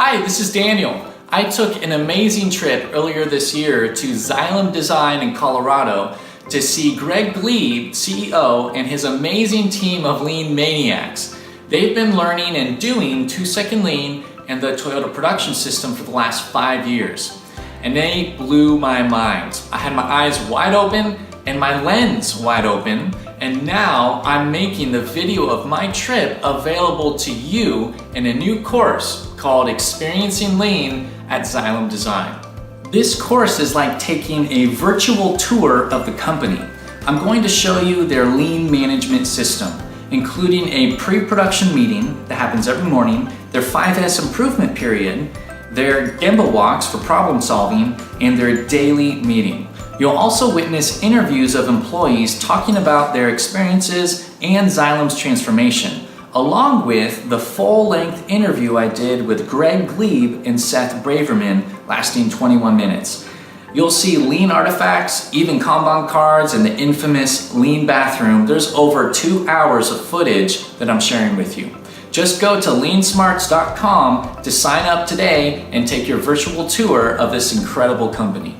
Hi, this is Daniel. I took an amazing trip earlier this year to Xylem Design in Colorado to see Glebe, CEO, and his amazing team of lean maniacs. They've been learning and doing 2-second lean and the Toyota production system for the last 5 years. And they blew my mind. I had my eyes wide open and my lens wide open, and now I'm making the video of my trip available to you in a new course called Experiencing Lean at Xylem Design. This course is like taking a virtual tour of the company. I'm going to show you their lean management system, including a pre-production meeting that happens every morning, their 5S improvement period, their gemba walks for problem solving, and their daily meeting. You'll also witness interviews of employees talking about their experiences and Xylem's transformation, along with the full-length interview I did with Glebe and Seth Braverman lasting 21 minutes. You'll see lean artifacts, even kanban cards, and the infamous lean bathroom. There's over 2 hours of footage that I'm sharing with you. Just go to leansmarts.com to sign up today and take your virtual tour of this incredible company.